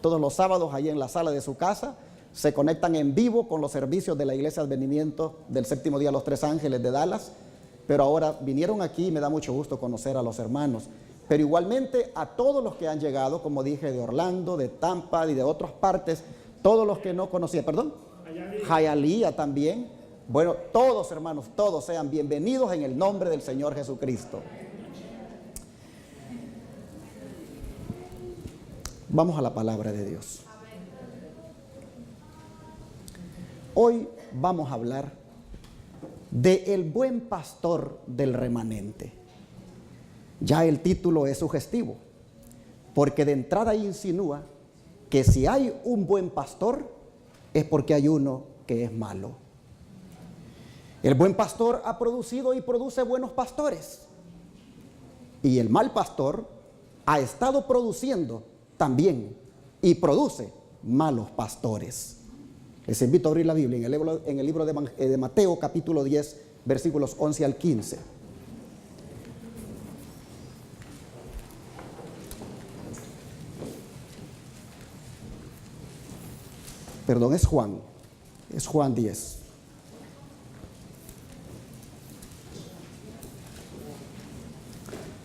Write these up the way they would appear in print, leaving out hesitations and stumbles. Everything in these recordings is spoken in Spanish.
todos los sábados ahí en la sala de su casa. Se conectan en vivo con los servicios de la Iglesia Advenimiento del Séptimo Día de los Tres Ángeles de Dallas. Pero ahora vinieron aquí y me da mucho gusto conocer a los hermanos. Pero igualmente a todos los que han llegado, como dije, de Orlando, de Tampa y de otras partes, todos los que no conocía, perdón, Hialeah también. Bueno, todos hermanos, todos sean bienvenidos en el nombre del Señor Jesucristo. Vamos a la palabra de Dios. Hoy vamos a hablar de el buen pastor del remanente. Ya el título es sugestivo, porque de entrada insinúa que si hay un buen pastor es porque hay uno que es malo. El buen pastor ha producido y produce buenos pastores, y el mal pastor ha estado produciendo también y produce malos pastores. Les invito a abrir la Biblia en el libro de Mateo capítulo 10 versículos 11 al 15. Perdón, es Juan 10.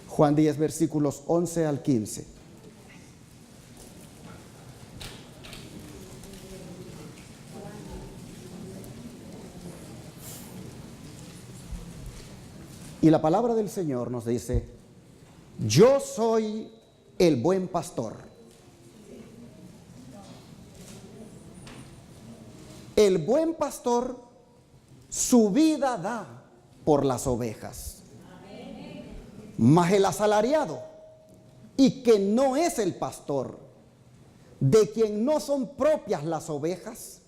Juan 10 versículos 11 al 15. Y la palabra del Señor nos dice: yo soy el buen pastor. El buen pastor su vida da por las ovejas. Mas el asalariado, y que no es el pastor, de quien no son propias las ovejas,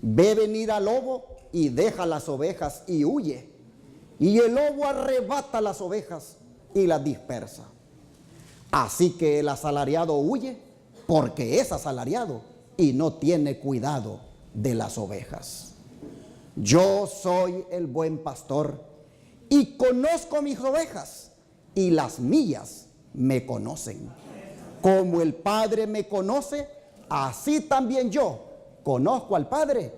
ve venir al lobo y deja las ovejas y huye. Y el lobo arrebata las ovejas y las dispersa. Así que el asalariado huye porque es asalariado y no tiene cuidado de las ovejas. Yo soy el buen pastor y conozco mis ovejas y las mías me conocen. Como el Padre me conoce, así también yo conozco al Padre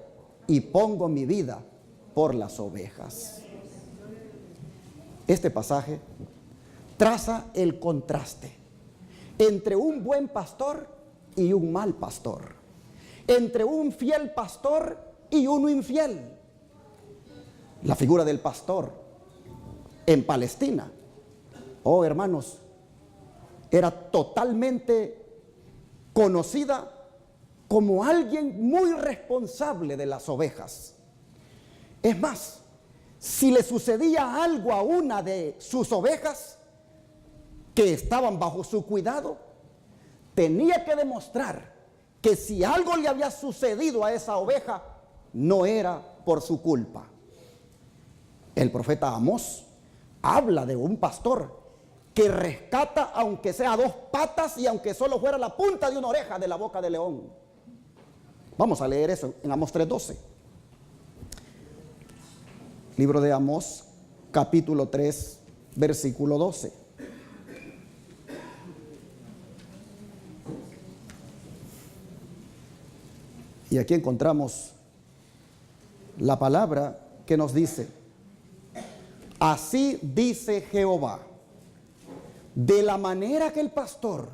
y pongo mi vida por las ovejas. Este pasaje traza el contraste entre un buen pastor y un mal pastor, entre un fiel pastor y uno infiel. La figura del pastor en Palestina, oh hermanos, era totalmente conocida como alguien muy responsable de las ovejas. Es más, si le sucedía algo a una de sus ovejas que estaban bajo su cuidado, tenía que demostrar que si algo le había sucedido a esa oveja, no era por su culpa. El profeta Amós habla de un pastor que rescata aunque sea 2 patas y aunque solo fuera la punta de una oreja de la boca del león. Vamos a leer eso en Amós 3:12. Libro de Amós, capítulo 3, versículo 12. Y aquí encontramos la palabra que nos dice: así dice Jehová, de la manera que el pastor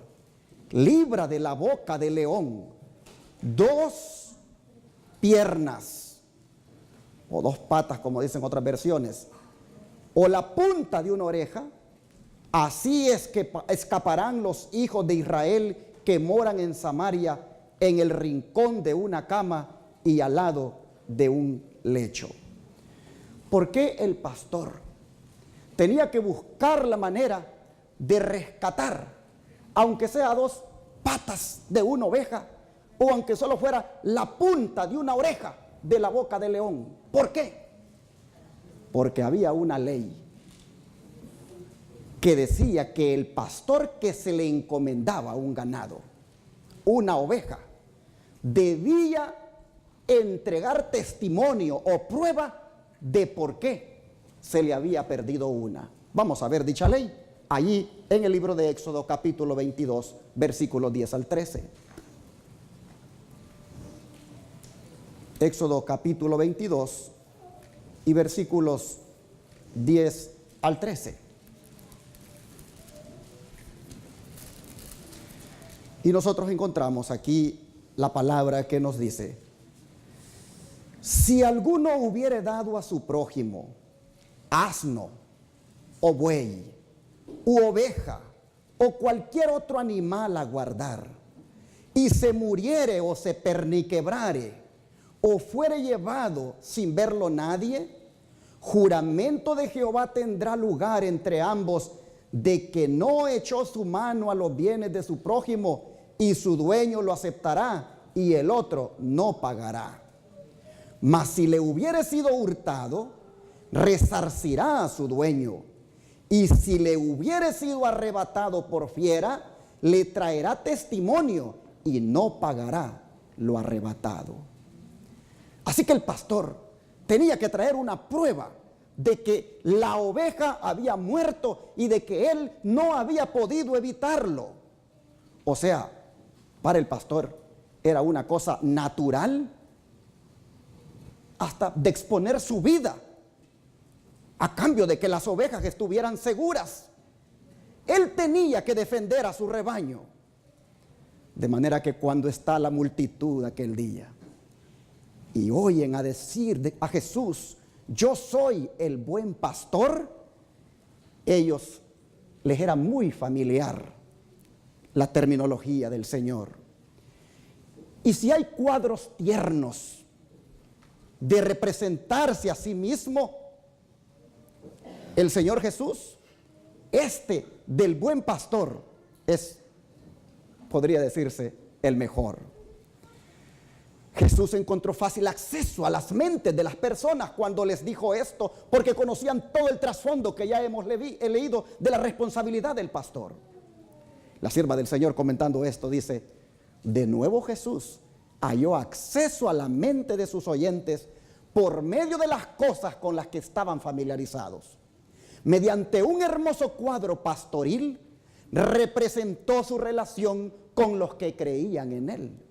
libra de la boca del león 2 piernas, o 2 patas, como dicen otras versiones, o la punta de una oreja, así es que escaparán los hijos de Israel que moran en Samaria, en el rincón de una cama y al lado de un lecho. ¿Por qué el pastor tenía que buscar la manera de rescatar, aunque sea 2 patas de una oveja, o aunque solo fuera la punta de una oreja de la boca del león? ¿Por qué? Porque había una ley que decía que el pastor que se le encomendaba un ganado, una oveja, debía entregar testimonio o prueba de por qué se le había perdido una. Vamos a ver dicha ley allí en el libro de Éxodo capítulo 22 versículos 10 al 13. Éxodo capítulo 22 y versículos 10 al 13. Y nosotros encontramos aquí la palabra que nos dice: si alguno hubiere dado a su prójimo asno o buey u oveja o cualquier otro animal a guardar, y se muriere o se perniquebrare o fuere llevado sin verlo nadie, juramento de Jehová tendrá lugar entre ambos, de que no echó su mano a los bienes de su prójimo, y su dueño lo aceptará y el otro no pagará. Mas si le hubiere sido hurtado, resarcirá a su dueño, y si le hubiere sido arrebatado por fiera, le traerá testimonio y no pagará lo arrebatado. Así que el pastor tenía que traer una prueba de que la oveja había muerto y de que él no había podido evitarlo. O sea, para el pastor era una cosa natural hasta de exponer su vida a cambio de que las ovejas estuvieran seguras. Él tenía que defender a su rebaño. De manera que cuando está la multitud aquel día y oyen a decir a Jesús: yo soy el buen pastor, ellos les era muy familiar la terminología del Señor. Y si hay cuadros tiernos de representarse a sí mismo, el Señor Jesús, este del buen pastor, es, podría decirse, el mejor. Jesús encontró fácil acceso a las mentes de las personas cuando les dijo esto, porque conocían todo el trasfondo que ya hemos leído de la responsabilidad del pastor. La sierva del Señor, comentando esto, dice: de nuevo Jesús halló acceso a la mente de sus oyentes por medio de las cosas con las que estaban familiarizados. Mediante un hermoso cuadro pastoril, representó su relación con los que creían en él.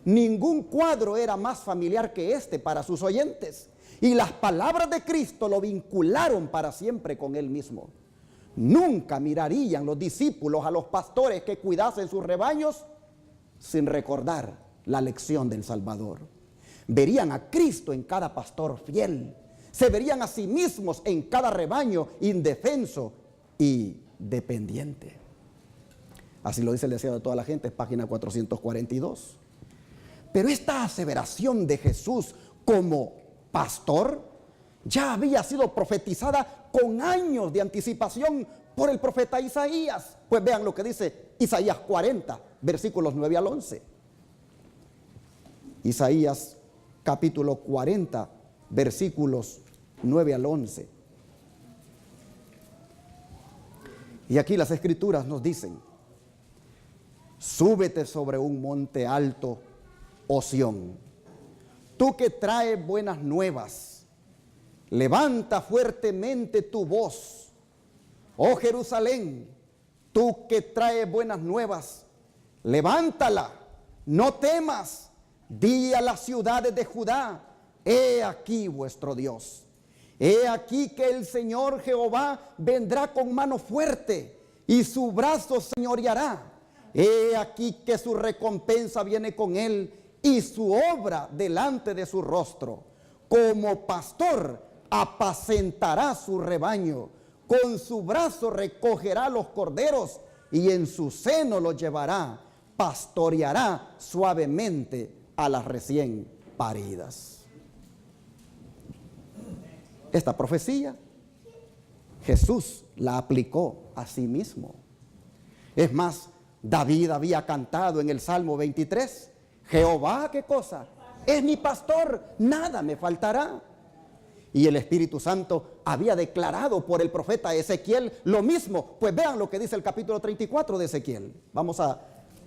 Ningún cuadro era más familiar que este para sus oyentes, y las palabras de Cristo lo vincularon para siempre con él mismo. Nunca mirarían los discípulos a los pastores que cuidasen sus rebaños sin recordar la lección del Salvador. Verían a Cristo en cada pastor fiel, se verían a sí mismos en cada rebaño indefenso y dependiente. Así lo dice el Deseo de toda la gente, es página 442. Pero esta aseveración de Jesús como pastor ya había sido profetizada con años de anticipación por el profeta Isaías. Pues vean lo que dice Isaías 40, versículos 9 al 11. Isaías capítulo 40, versículos 9 al 11. Y aquí las escrituras nos dicen: súbete sobre un monte alto, oh Sión, tú que traes buenas nuevas, levanta fuertemente tu voz, oh Jerusalén, tú que traes buenas nuevas, levántala, no temas, di a las ciudades de Judá: he aquí vuestro Dios. He aquí que el Señor Jehová vendrá con mano fuerte y su brazo señoreará. He aquí que su recompensa viene con él y su obra delante de su rostro. Como pastor apacentará su rebaño, con su brazo recogerá los corderos y en su seno los llevará, pastoreará suavemente a las recién paridas. Esta profecía Jesús la aplicó a sí mismo. Es más, David había cantado en el Salmo 23: Jehová, ¿qué cosa? Es mi pastor, nada me faltará. Y el Espíritu Santo había declarado por el profeta Ezequiel lo mismo. Pues vean lo que dice el capítulo 34 de Ezequiel. Vamos a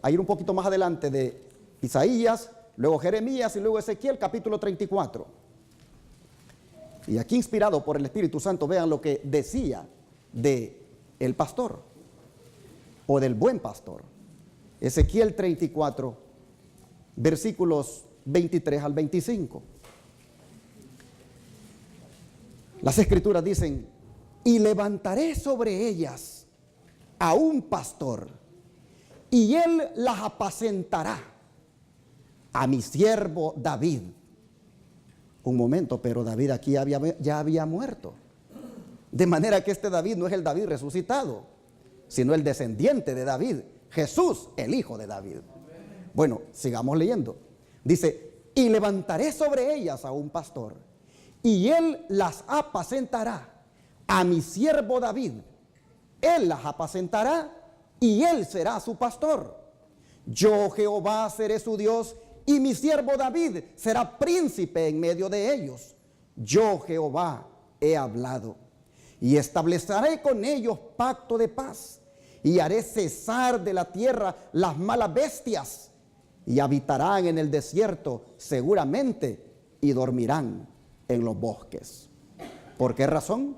ir un poquito más adelante de Isaías, luego Jeremías y luego Ezequiel, capítulo 34. Y aquí, inspirado por el Espíritu Santo, vean lo que decía de el pastor o del buen pastor. Ezequiel 34, versículos 23 al 25. Las escrituras dicen, y levantaré sobre ellas a un pastor, y él las apacentará, a mi siervo David. Un momento, pero David aquí ya había muerto. De manera que este David no es el David resucitado, sino el descendiente de David, Jesús, el hijo de David. Bueno, sigamos leyendo. Dice, y levantaré sobre ellas a un pastor, y él las apacentará, a mi siervo David. Él las apacentará, y él será su pastor. Yo, Jehová, seré su Dios, y mi siervo David será príncipe en medio de ellos. Yo, Jehová, he hablado. Y estableceré con ellos pacto de paz, y haré cesar de la tierra las malas bestias, y habitarán en el desierto seguramente, y dormirán en los bosques. ¿Por qué razón?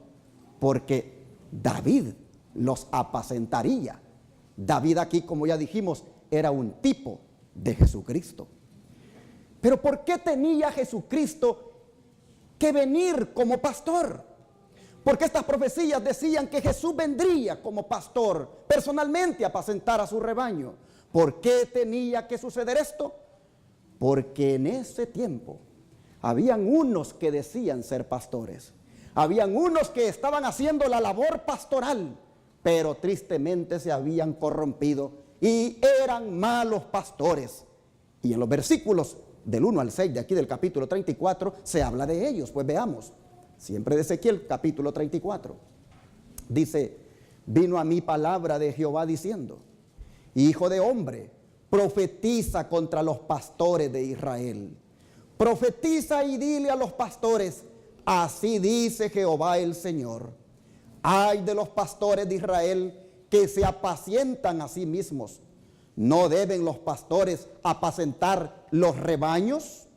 Porque David los apacentaría. David aquí, como ya dijimos, era un tipo de Jesucristo. Pero ¿por qué tenía Jesucristo que venir como pastor? Porque estas profecías decían que Jesús vendría como pastor, personalmente a apacentar a su rebaño. ¿Por qué tenía que suceder esto? Porque en ese tiempo habían unos que decían ser pastores. Habían unos que estaban haciendo la labor pastoral, pero tristemente se habían corrompido y eran malos pastores. Y en los versículos del 1 al 6 de aquí del capítulo 34 se habla de ellos. Pues veamos, siempre de Ezequiel capítulo 34. Dice, vino a mí palabra de Jehová diciendo, hijo de hombre, profetiza contra los pastores de Israel. Profetiza y dile a los pastores, así dice Jehová el Señor. Ay de los pastores de Israel que se apacientan a sí mismos. ¿No deben los pastores apacentar los rebaños?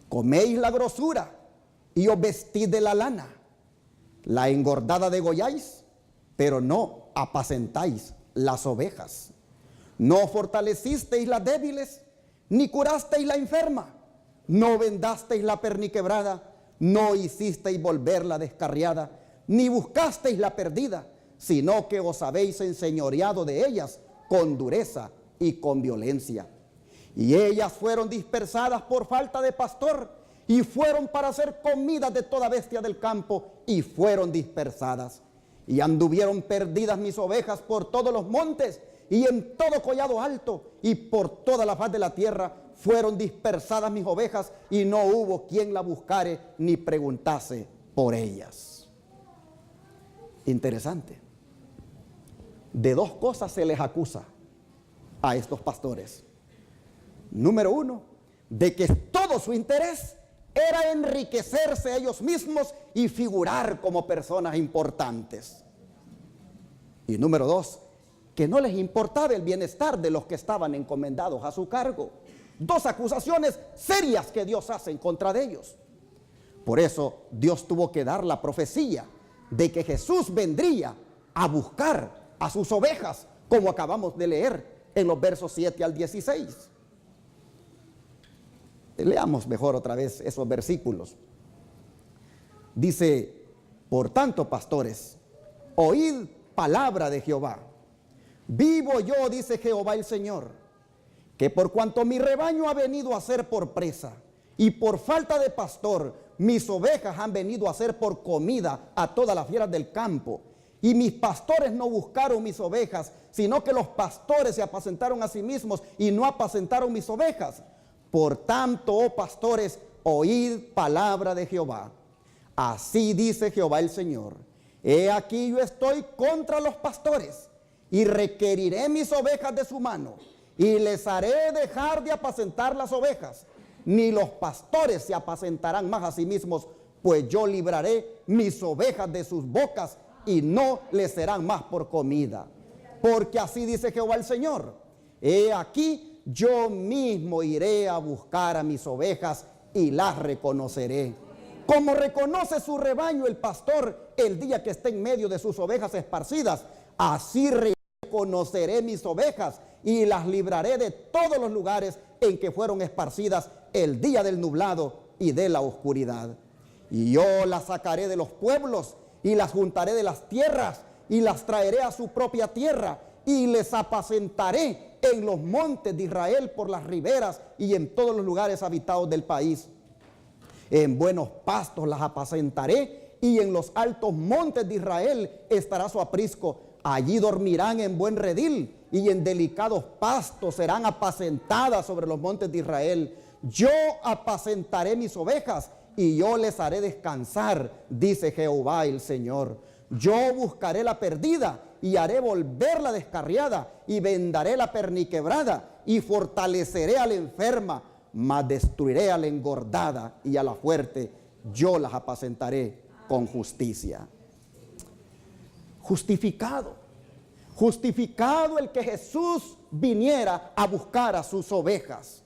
Coméis la grosura y os vestid de la lana. La engordada degolláis, pero no apacentáis las ovejas. No fortalecisteis las débiles, ni curasteis la enferma. No vendasteis la perniquebrada, no hicisteis volver la descarriada, ni buscasteis la perdida, sino que os habéis enseñoreado de ellas con dureza y con violencia. Y ellas fueron dispersadas por falta de pastor, y fueron para hacer comida de toda bestia del campo, y fueron dispersadas. Y anduvieron perdidas mis ovejas por todos los montes, y en todo collado alto, y por toda la faz de la tierra fueron dispersadas mis ovejas, y no hubo quien la buscare ni preguntase por ellas. Interesante. De dos cosas se les acusa a estos pastores. Número uno, de que todo su interés era enriquecerse ellos mismos y figurar como personas importantes. Y número dos, que no les importaba el bienestar de los que estaban encomendados a su cargo. Dos acusaciones serias que Dios hace en contra de ellos. Por eso Dios tuvo que dar la profecía de que Jesús vendría a buscar a sus ovejas, como acabamos de leer en los versos 7 al 16. Leamos mejor otra vez esos versículos. Dice, por tanto, pastores, oíd palabra de Jehová. Vivo yo, dice Jehová el Señor, que por cuanto mi rebaño ha venido a ser por presa, y por falta de pastor, mis ovejas han venido a ser por comida a todas las fieras del campo, y mis pastores no buscaron mis ovejas, sino que los pastores se apacentaron a sí mismos y no apacentaron mis ovejas. Por tanto, oh pastores, oíd palabra de Jehová. Así dice Jehová el Señor. He aquí yo estoy contra los pastores, y requeriré mis ovejas de su mano, y les haré dejar de apacentar las ovejas. Ni los pastores se apacentarán más a sí mismos, pues yo libraré mis ovejas de sus bocas, y no les serán más por comida. Porque así dice Jehová el Señor. He aquí yo mismo iré a buscar a mis ovejas y las reconoceré. Como reconoce su rebaño el pastor el día que esté en medio de sus ovejas esparcidas, así reconoceré mis ovejas y las libraré de todos los lugares en que fueron esparcidas el día del nublado y de la oscuridad. Y yo las sacaré de los pueblos y las juntaré de las tierras y las traeré a su propia tierra y les apacentaré en los montes de Israel por las riberas y en todos los lugares habitados del país. En buenos pastos las apacentaré y en los altos montes de Israel estará su aprisco. Allí dormirán en buen redil y en delicados pastos serán apacentadas sobre los montes de Israel. Yo apacentaré mis ovejas y yo les haré descansar, dice Jehová el Señor. Yo buscaré la perdida y haré volver la descarriada y vendaré la perniquebrada y fortaleceré a la enferma, mas destruiré a la engordada y a la fuerte. Yo las apacentaré con justicia. Justificado el que Jesús viniera a buscar a sus ovejas.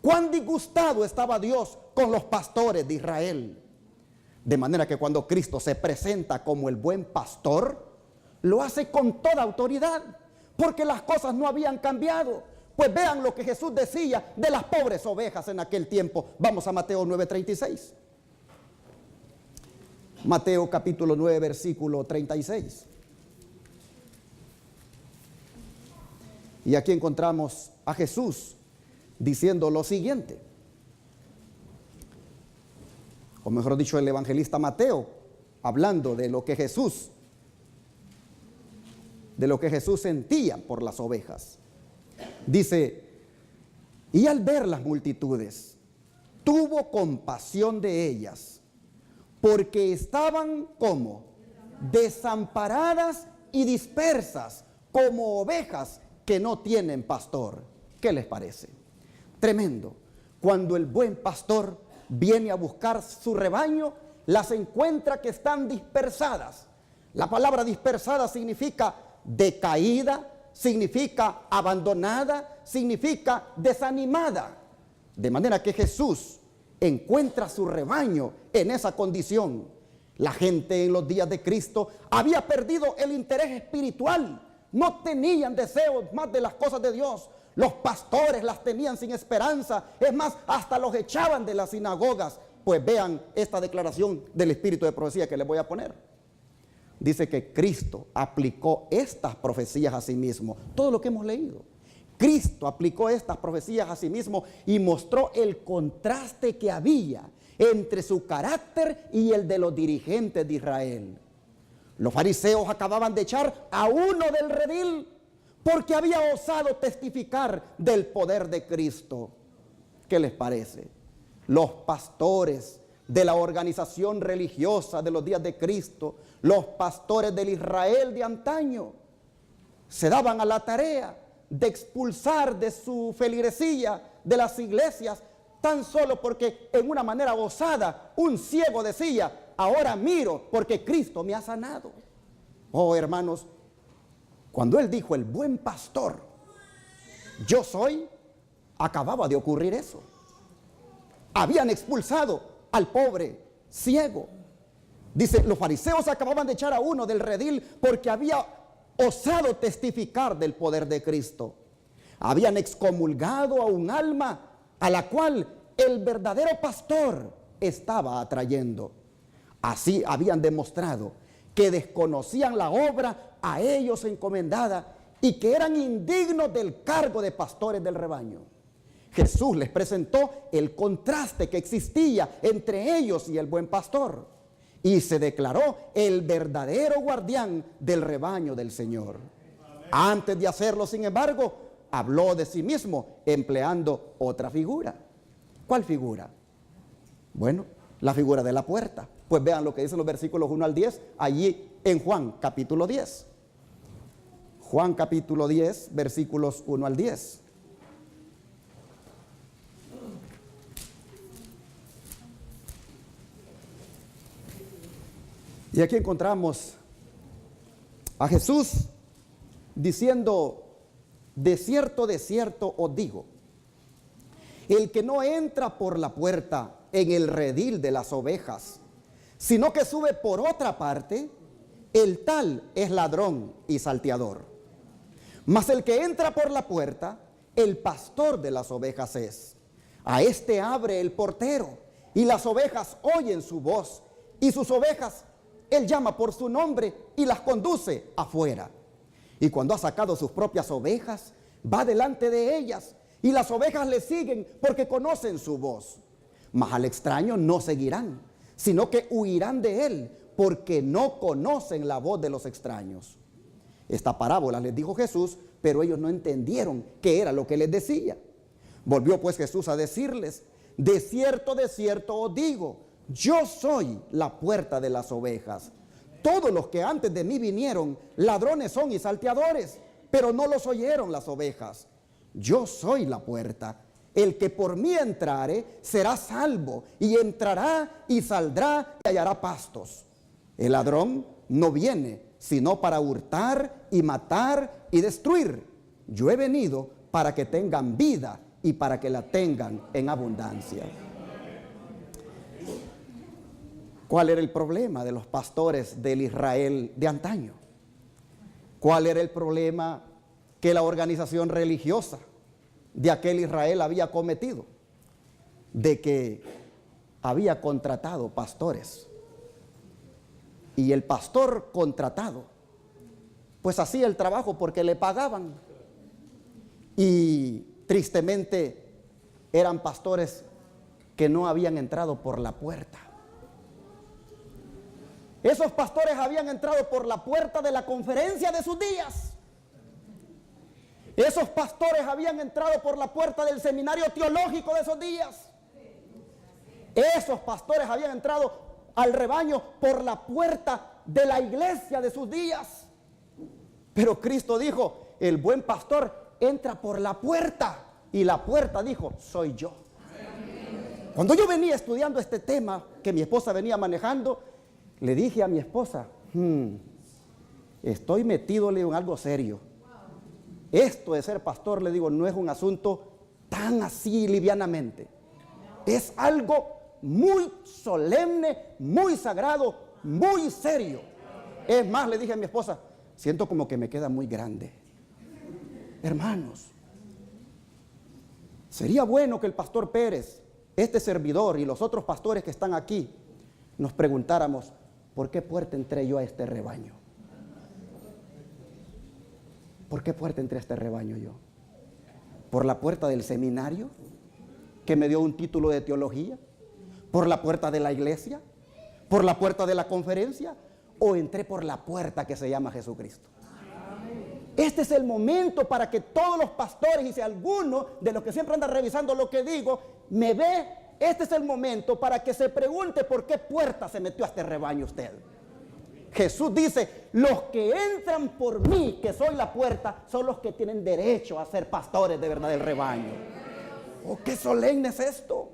Cuán disgustado estaba Dios con los pastores de Israel. De manera que cuando Cristo se presenta como el buen pastor, lo hace con toda autoridad, porque las cosas no habían cambiado. Pues vean lo que Jesús decía de las pobres ovejas en aquel tiempo. Vamos a Mateo 9:36. Mateo capítulo 9, versículo 36. Y aquí encontramos a Jesús diciendo lo siguiente. O mejor dicho, el evangelista Mateo, hablando de lo que Jesús sentía por las ovejas. Dice, y al ver las multitudes, tuvo compasión de ellas, porque estaban como desamparadas y dispersas, como ovejas que no tienen pastor. ¿Qué les parece? Tremendo. Cuando el buen pastor viene a buscar su rebaño, las encuentra que están dispersadas. La palabra dispersada significa decaída, significa abandonada, significa desanimada. De manera que Jesús encuentra su rebaño en esa condición. La gente en los días de Cristo había perdido el interés espiritual. No tenían deseos más de las cosas de Dios. Los pastores las tenían sin esperanza. Es más, hasta los echaban de las sinagogas. Pues vean esta declaración del espíritu de profecía que les voy a poner. Dice que Cristo aplicó estas profecías a sí mismo. Todo lo que hemos leído. Cristo aplicó estas profecías a sí mismo y mostró el contraste que había entre su carácter y el de los dirigentes de Israel. Los fariseos acababan de echar a uno del redil porque había osado testificar del poder de Cristo. ¿Qué les parece? Los pastores de la organización religiosa de los días de Cristo, los pastores del Israel de antaño, se daban a la tarea de expulsar de su feligresía, de las iglesias, tan solo porque en una manera osada un ciego decía, ahora miro porque Cristo me ha sanado. Oh, hermanos, cuando él dijo el buen pastor, yo soy, acababa de ocurrir eso. Habían expulsado al pobre ciego. Dice, los fariseos acababan de echar a uno del redil porque había osado testificar del poder de Cristo. Habían excomulgado a un alma a la cual el verdadero pastor estaba atrayendo. Así habían demostrado que desconocían la obra a ellos encomendada y que eran indignos del cargo de pastores del rebaño. Jesús les presentó el contraste que existía entre ellos y el buen pastor y se declaró el verdadero guardián del rebaño del Señor. Antes de hacerlo, sin embargo, habló de sí mismo empleando otra figura. ¿Cuál figura? Bueno, la figura de la puerta. Pues vean lo que dicen los versículos 1 al 10, allí en Juan capítulo 10. Juan capítulo 10, versículos 1 al 10. Y aquí encontramos a Jesús diciendo, de cierto os digo, el que no entra por la puerta en el redil de las ovejas, sino que sube por otra parte, el tal es ladrón y salteador. Mas el que entra por la puerta, el pastor de las ovejas es. A este abre el portero, y las ovejas oyen su voz, y sus ovejas Él llama por su nombre y las conduce afuera. Y cuando ha sacado sus propias ovejas, va delante de ellas, y las ovejas le siguen porque conocen su voz. Mas al extraño no seguirán, sino que huirán de él, porque no conocen la voz de los extraños. Esta parábola les dijo Jesús, pero ellos no entendieron qué era lo que les decía. Volvió pues Jesús a decirles: de cierto os digo, yo soy la puerta de las ovejas. Todos los que antes de mí vinieron, ladrones son y salteadores, pero no los oyeron las ovejas. Yo soy la puerta. El que por mí entrare será salvo, y entrará y saldrá y hallará pastos. El ladrón no viene sino para hurtar y matar y destruir. Yo he venido para que tengan vida y para que la tengan en abundancia. ¿Cuál era el problema de los pastores del Israel de antaño? ¿Cuál era el problema que la organización religiosa de aquel Israel había cometido? De que había contratado pastores, y el pastor contratado pues hacía el trabajo porque le pagaban, y tristemente eran pastores que no habían entrado por la puerta. Esos pastores habían entrado por la puerta de la conferencia de sus días. Esos pastores habían entrado por la puerta del seminario teológico de esos días. Esos pastores habían entrado al rebaño por la puerta de la iglesia de sus días. Pero Cristo dijo: el buen pastor entra por la puerta, y la puerta dijo: soy yo. Cuando yo venía estudiando este tema, que mi esposa venía manejando, le dije a mi esposa: estoy metido en algo serio. Esto de ser pastor, le digo, no es un asunto tan así livianamente. Es algo muy solemne, muy sagrado, muy serio. Es más, le dije a mi esposa: siento como que me queda muy grande. Hermanos, sería bueno que el pastor Pérez, este servidor y los otros pastores que están aquí, nos preguntáramos: ¿por qué puerta entré yo a este rebaño? ¿Por qué puerta entré a este rebaño yo? ¿Por la puerta del seminario, que me dio un título de teología? ¿Por la puerta de la iglesia? ¿Por la puerta de la conferencia? ¿O entré por la puerta que se llama Jesucristo? Este es el momento para que todos los pastores, y si alguno de los que siempre anda revisando lo que digo me ve, este es el momento para que se pregunte por qué puerta se metió a este rebaño usted. Jesús dice: los que entran por mí, que soy la puerta, son los que tienen derecho a ser pastores de verdad del rebaño. Oh, qué solemne es esto.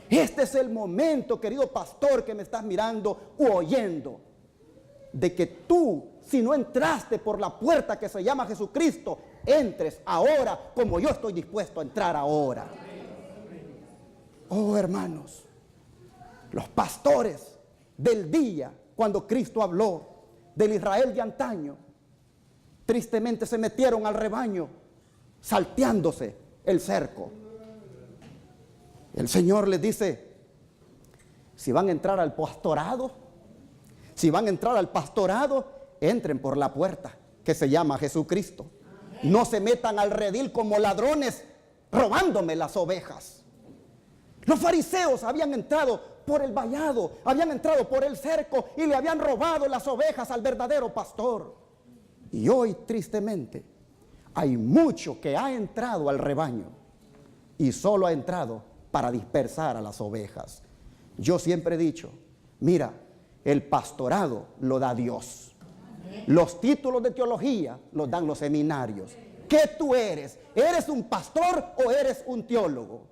Este es el momento, querido pastor que me estás mirando u oyendo, de que tú, si no entraste por la puerta que se llama Jesucristo, entres ahora como yo estoy dispuesto a entrar ahora. Oh, hermanos, los pastores del día, cuando Cristo habló del Israel de antaño, tristemente se metieron al rebaño salteándose el cerco. El Señor les dice: si van a entrar al pastorado, entren por la puerta que se llama Jesucristo. No se metan al redil como ladrones robándome las ovejas. Los fariseos habían entrado por el vallado, habían entrado por el cerco y le habían robado las ovejas al verdadero pastor. Y hoy, tristemente, hay mucho que ha entrado al rebaño y solo ha entrado para dispersar a las ovejas. Yo siempre he dicho: mira, el pastorado lo da Dios. Los títulos de teología los dan los seminarios. ¿Qué tú eres? ¿Eres un pastor o eres un teólogo?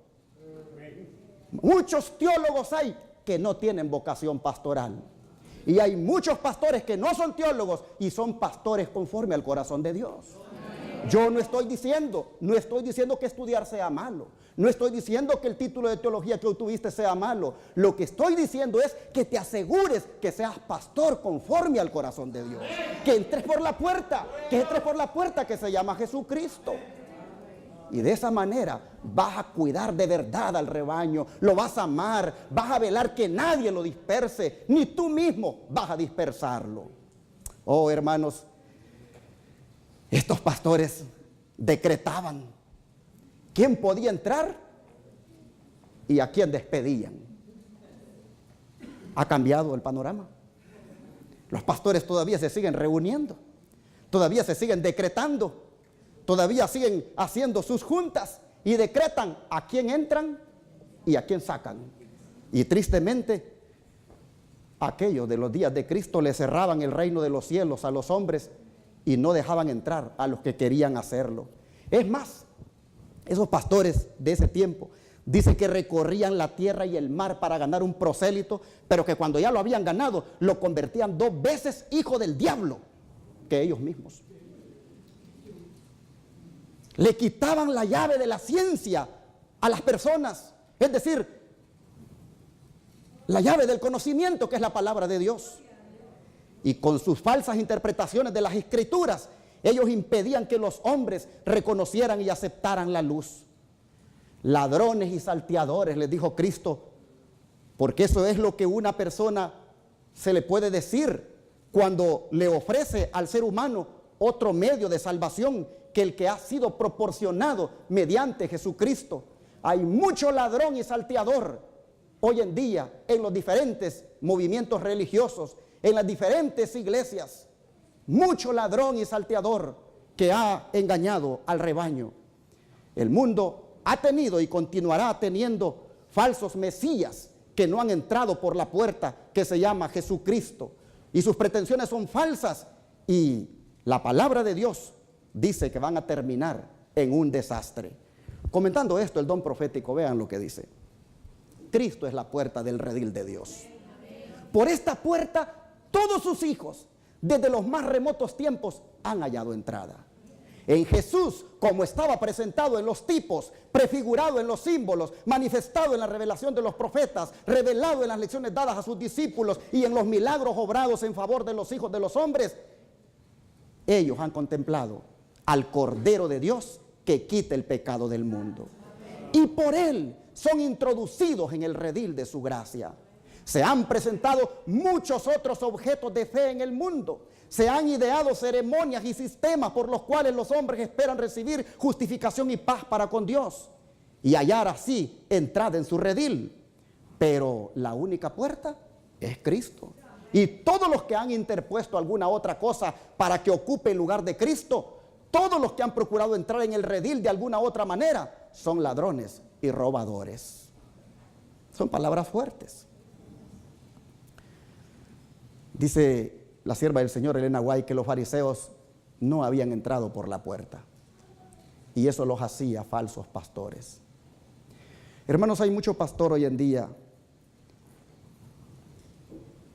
Muchos teólogos hay que no tienen vocación pastoral. Y hay muchos pastores que no son teólogos y son pastores conforme al corazón de Dios. Yo no estoy diciendo que estudiar sea malo. No estoy diciendo que el título de teología que obtuviste sea malo. Lo que estoy diciendo es que te asegures que seas pastor conforme al corazón de Dios. Que entres por la puerta, que se llama Jesucristo. Y de esa manera vas a cuidar de verdad al rebaño, lo vas a amar, vas a velar que nadie lo disperse, ni tú mismo vas a dispersarlo. Oh, hermanos, estos pastores decretaban quién podía entrar y a quién despedían. Ha cambiado el panorama. Los pastores todavía se siguen reuniendo, todavía se siguen decretando, todavía siguen haciendo sus juntas y decretan a quién entran y a quién sacan. Y tristemente, aquellos de los días de Cristo le cerraban el reino de los cielos a los hombres y no dejaban entrar a los que querían hacerlo. Es más, esos pastores de ese tiempo dice que recorrían la tierra y el mar para ganar un prosélito, pero que cuando ya lo habían ganado, lo convertían 2 veces hijo del diablo que ellos mismos. Le quitaban la llave de la ciencia a las personas, es decir, la llave del conocimiento, que es la palabra de Dios. Y con sus falsas interpretaciones de las escrituras, ellos impedían que los hombres reconocieran y aceptaran la luz. Ladrones y salteadores, les dijo Cristo, porque eso es lo que una persona se le puede decir cuando le ofrece al ser humano otro medio de salvación que el que ha sido proporcionado mediante Jesucristo. Hay mucho ladrón y salteador hoy en día en los diferentes movimientos religiosos, en las diferentes iglesias. Mucho ladrón y salteador que ha engañado al rebaño. El mundo ha tenido y continuará teniendo falsos mesías que no han entrado por la puerta que se llama Jesucristo. Y sus pretensiones son falsas. Y la palabra de Dios dice que van a terminar en un desastre. Comentando esto, el don profético, vean lo que dice. Cristo es la puerta del redil de Dios. Por esta puerta, todos sus hijos, desde los más remotos tiempos, han hallado entrada. En Jesús, como estaba presentado en los tipos, prefigurado en los símbolos, manifestado en la revelación de los profetas, revelado en las lecciones dadas a sus discípulos y en los milagros obrados en favor de los hijos de los hombres, ellos han contemplado al Cordero de Dios que quita el pecado del mundo. Y por Él son introducidos en el redil de su gracia. Se han presentado muchos otros objetos de fe en el mundo. Se han ideado ceremonias y sistemas por los cuales los hombres esperan recibir justificación y paz para con Dios y hallar así entrada en su redil. Pero la única puerta es Cristo. Y todos los que han interpuesto alguna otra cosa para que ocupe el lugar de Cristo, todos los que han procurado entrar en el redil de alguna otra manera, son ladrones y robadores. Son palabras fuertes. Dice la sierva del Señor, Elena White, que los fariseos no habían entrado por la puerta. Y eso los hacía falsos pastores. Hermanos, hay mucho pastor hoy en día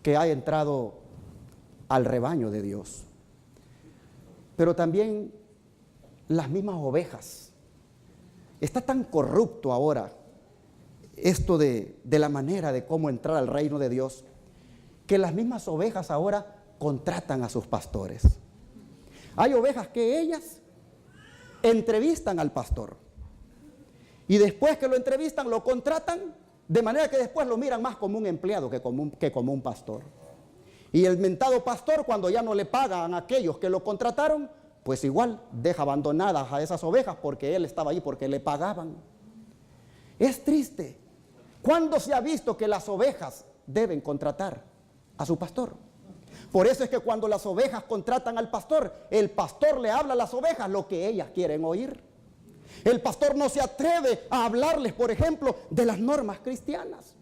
que ha entrado al rebaño de Dios. Pero también las mismas ovejas. Está tan corrupto ahora esto de la manera de cómo entrar al reino de Dios, que las mismas ovejas ahora contratan a sus pastores. Hay ovejas que ellas entrevistan al pastor y después que lo entrevistan lo contratan, de manera que después lo miran más como un empleado que como un pastor. Y el mentado pastor, cuando ya no le pagan a aquellos que lo contrataron, pues igual deja abandonadas a esas ovejas porque él estaba ahí porque le pagaban. Es triste. ¿Cuándo se ha visto que las ovejas deben contratar a su pastor? Por eso es que cuando las ovejas contratan al pastor, el pastor le habla a las ovejas lo que ellas quieren oír. El pastor no se atreve a hablarles, por ejemplo, de las normas cristianas.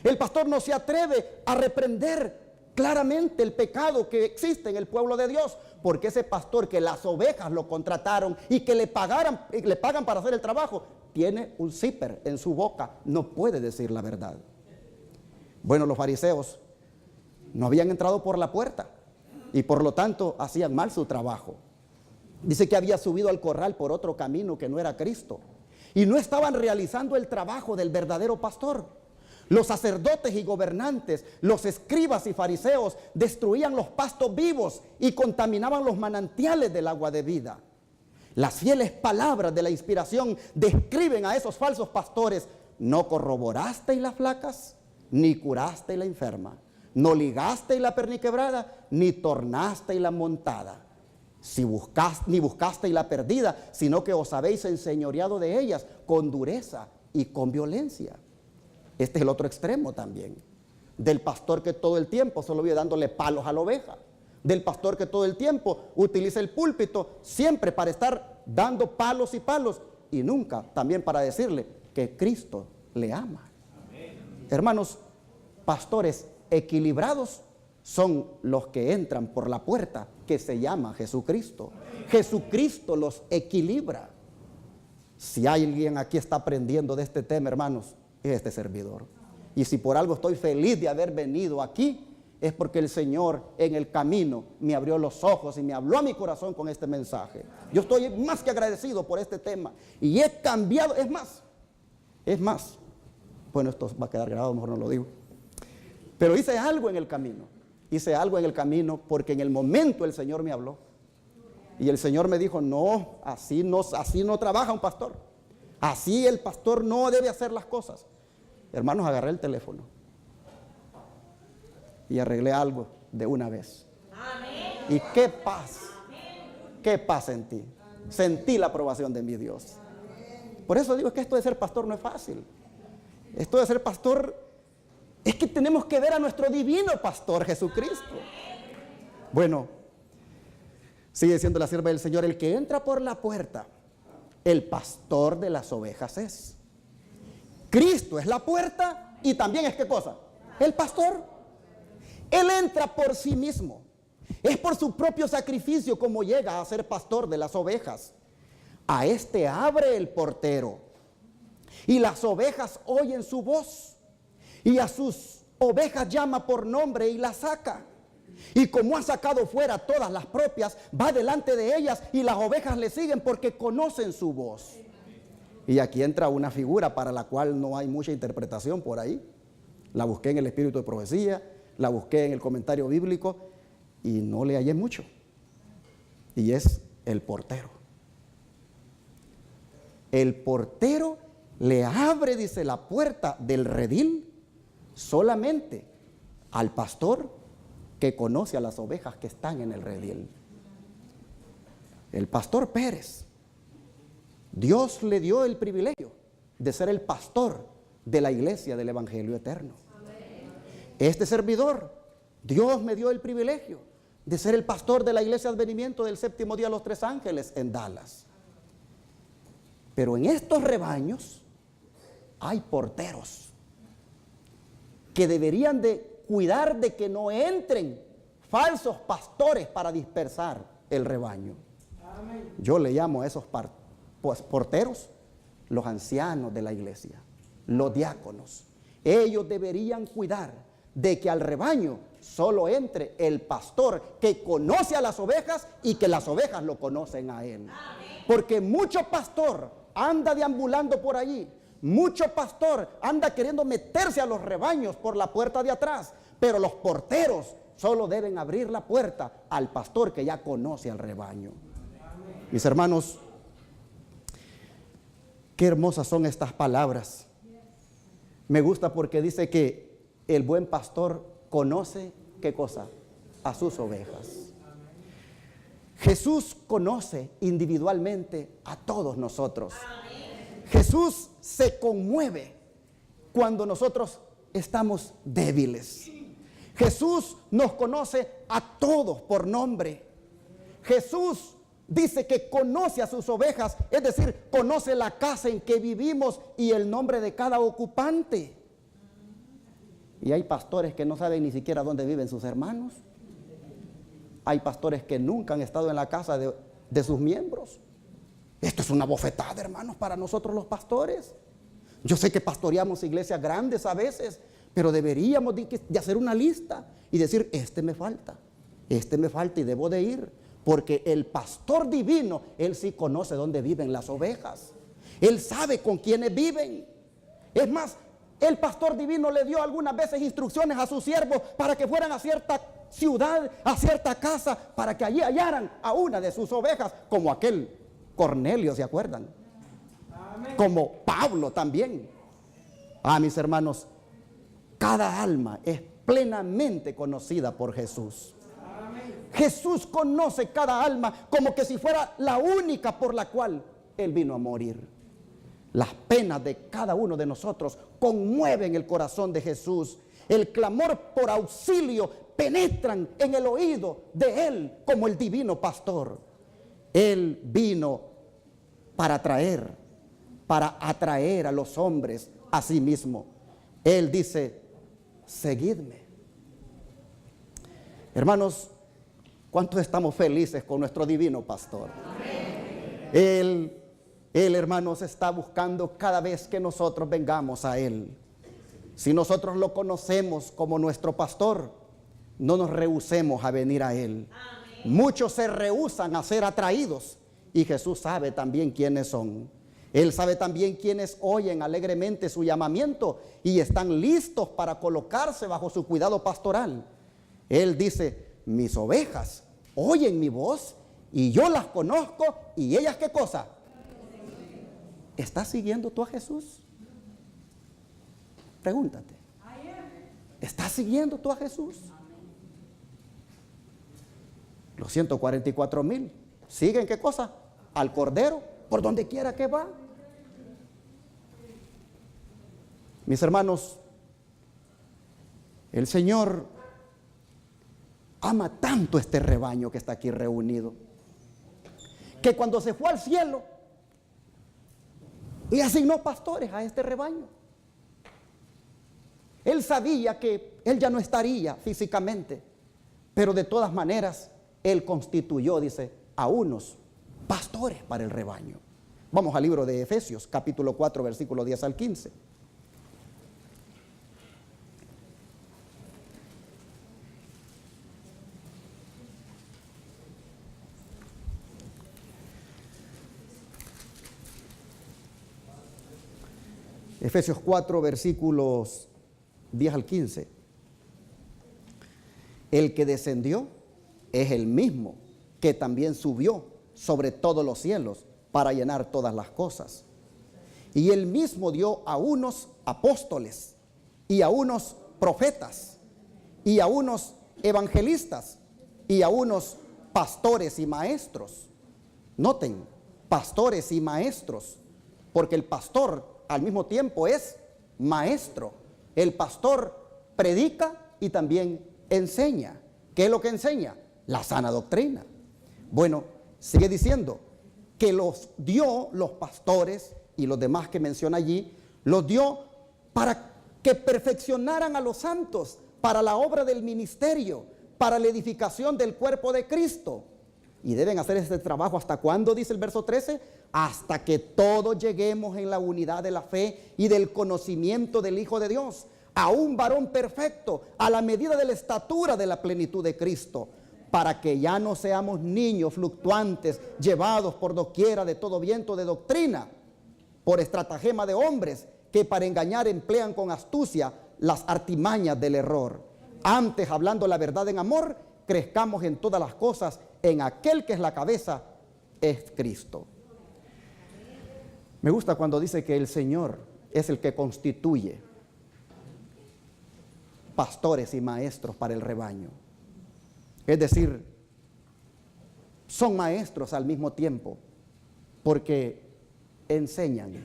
El pastor no se atreve a reprender claramente el pecado que existe en el pueblo de Dios, porque ese pastor que las ovejas lo contrataron y que le pagan para hacer el trabajo, tiene un zipper en su boca, no puede decir la verdad. Bueno, los fariseos no habían entrado por la puerta y por lo tanto hacían mal su trabajo. Dice que había subido al corral por otro camino que no era Cristo y no estaban realizando el trabajo del verdadero pastor. Los sacerdotes y gobernantes, los escribas y fariseos destruían los pastos vivos y contaminaban los manantiales del agua de vida. Las fieles palabras de la inspiración describen a esos falsos pastores. No corroborasteis las flacas, ni curasteis la enferma, no ligasteis la perniquebrada, ni tornasteis la montada. Ni buscasteis la perdida, sino que os habéis enseñoreado de ellas con dureza y con violencia. Este es el otro extremo también. Del pastor que todo el tiempo solo vive dándole palos a la oveja. Del pastor que todo el tiempo utiliza el púlpito siempre para estar dando palos y palos, y nunca también para decirle que Cristo le ama. Amén. Hermanos, pastores equilibrados son los que entran por la puerta que se llama Jesucristo. Amén. Jesucristo los equilibra. Si alguien aquí está aprendiendo de este tema, hermanos, es este servidor. Y si por algo estoy feliz de haber venido aquí, es porque el Señor en el camino me abrió los ojos y me habló a mi corazón con este mensaje. Yo estoy más que agradecido por este tema. Y he cambiado, es más. Bueno, esto va a quedar grabado, mejor no lo digo. Pero hice algo en el camino. Hice algo en el camino porque en el momento el Señor me habló. Y el Señor me dijo, no, así no trabaja un pastor. Así el pastor no debe hacer las cosas. Hermanos, agarré el teléfono y arreglé algo de una vez. Amén. Y qué paz sentí. Sentí la aprobación de mi Dios. Por eso digo que esto de ser pastor no es fácil. Esto de ser pastor es que tenemos que ver a nuestro divino pastor Jesucristo. Bueno, sigue diciendo la sierva del Señor, el que entra por la puerta, el pastor de las ovejas es. Cristo es la puerta y también es ¿qué cosa? El pastor. Él entra por sí mismo. Es por su propio sacrificio como llega a ser pastor de las ovejas. A este abre el portero y las ovejas oyen su voz y a sus ovejas llama por nombre y las saca. Y como ha sacado fuera todas las propias, va delante de ellas y las ovejas le siguen porque conocen su voz. Y aquí entra una figura para la cual no hay mucha interpretación por ahí. La busqué en el espíritu de profecía, la busqué en el comentario bíblico y no le hallé mucho. Y es el portero. El portero le abre, dice, la puerta del redil solamente al pastor que conoce a las ovejas que están en el redil. El pastor Pérez, Dios le dio el privilegio de ser el pastor de la iglesia del Evangelio Eterno. Este servidor, Dios me dio el privilegio de ser el pastor de la iglesia Advenimiento del Séptimo Día de los Tres Ángeles en Dallas. Pero en estos rebaños hay porteros que deberían de cuidar de que no entren falsos pastores para dispersar el rebaño. Yo le llamo a esos porteros los ancianos de la iglesia, los diáconos. Ellos deberían cuidar de que al rebaño solo entre el pastor que conoce a las ovejas y que las ovejas lo conocen a él. Porque mucho pastor anda deambulando por allí, mucho pastor anda queriendo meterse a los rebaños por la puerta de atrás, pero los porteros solo deben abrir la puerta al pastor que ya conoce al rebaño. Mis hermanos, qué hermosas son estas palabras. Me gusta porque dice que el buen pastor conoce, ¿qué cosa? A sus ovejas. Jesús conoce individualmente a todos nosotros. Jesús se conmueve cuando nosotros estamos débiles. Jesús nos conoce a todos por nombre. Jesús dice que conoce a sus ovejas, es decir, conoce la casa en que vivimos y el nombre de cada ocupante. Y hay pastores que no saben ni siquiera dónde viven sus hermanos. Hay pastores que nunca han estado en la casa de sus miembros. Esto es una bofetada, hermanos, para nosotros los pastores. Yo sé que pastoreamos iglesias grandes a veces, pero deberíamos de hacer una lista y decir, este me falta y debo de ir. Porque el pastor divino, él sí conoce dónde viven las ovejas. Él sabe con quiénes viven. Es más, el pastor divino le dio algunas veces instrucciones a sus siervos para que fueran a cierta ciudad, a cierta casa, para que allí hallaran a una de sus ovejas, como aquel Cornelio, ¿se acuerdan? Como Pablo también. Mis hermanos, cada alma es plenamente conocida por Jesús. Jesús conoce cada alma como que si fuera la única por la cual Él vino a morir. Las penas de cada uno de nosotros conmueven el corazón de Jesús. El clamor por auxilio penetran en el oído de Él como el divino pastor. Él vino para atraer a los hombres a sí mismo. Él dice: seguidme. Hermanos, ¿cuántos estamos felices con nuestro divino pastor? Él, hermanos, está buscando cada vez que nosotros vengamos a Él. Si nosotros lo conocemos como nuestro pastor, no nos rehusemos a venir a Él. Muchos se rehúsan a ser atraídos, y Jesús sabe también quiénes son. Él sabe también quiénes oyen alegremente su llamamiento y están listos para colocarse bajo su cuidado pastoral. Él dice: mis ovejas oyen mi voz y yo las conozco, y ellas, ¿qué cosa? ¿Estás siguiendo tú a Jesús? Pregúntate. ¿Estás siguiendo tú a Jesús? Los 144,000 siguen, ¿qué cosa? Al Cordero, por donde quiera que va. Mis hermanos, el Señor ama tanto este rebaño que está aquí reunido, que cuando se fue al cielo, le asignó pastores a este rebaño. Él sabía que Él ya no estaría físicamente, pero de todas maneras, Él constituyó, dice, a unos pastores para el rebaño. Vamos al libro de Efesios, capítulo 4, versículo 10 al 15. Efesios 4, versículos 10 al 15. El que descendió es el mismo que también subió sobre todos los cielos para llenar todas las cosas. Y él mismo dio a unos apóstoles, y a unos profetas, y a unos evangelistas, y a unos pastores y maestros. Noten, pastores y maestros, porque el pastor al mismo tiempo es maestro. El pastor predica y también enseña. ¿Qué es lo que enseña? La sana doctrina. Bueno, sigue diciendo que los dio, los pastores y los demás que menciona allí, los dio para que perfeccionaran a los santos para la obra del ministerio, para la edificación del cuerpo de Cristo. Y deben hacer este trabajo ¿hasta cuándo? Dice el verso 13, hasta que todos lleguemos en la unidad de la fe y del conocimiento del Hijo de Dios, a un varón perfecto, a la medida de la estatura de la plenitud de Cristo, para que ya no seamos niños fluctuantes, llevados por doquiera de todo viento de doctrina, por estratagema de hombres que para engañar emplean con astucia las artimañas del error. Antes, hablando la verdad en amor, crezcamos en todas las cosas en aquel que es la cabeza, es Cristo. Me gusta cuando dice que el Señor es el que constituye pastores y maestros para el rebaño. Es decir, son maestros al mismo tiempo, porque enseñan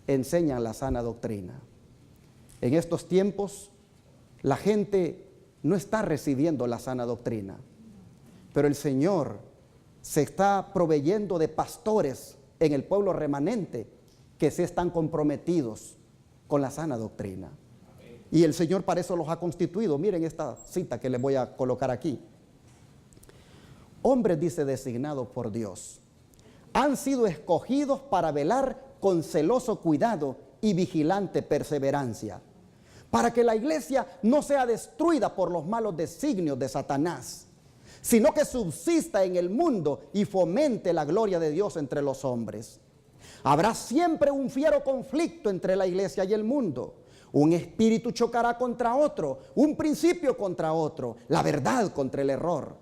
la sana doctrina. En estos tiempos, la gente no está recibiendo la sana doctrina, pero el Señor se está proveyendo de pastores en el pueblo remanente que se están comprometidos con la sana doctrina. Y el Señor para eso los ha constituido. Miren esta cita que les voy a colocar aquí. Hombres, dice, designados por Dios, han sido escogidos para velar con celoso cuidado y vigilante perseverancia, para que la iglesia no sea destruida por los malos designios de Satanás, sino que subsista en el mundo y fomente la gloria de Dios entre los hombres. Habrá siempre un fiero conflicto entre la iglesia y el mundo. Un espíritu chocará contra otro, un principio contra otro, la verdad contra el error.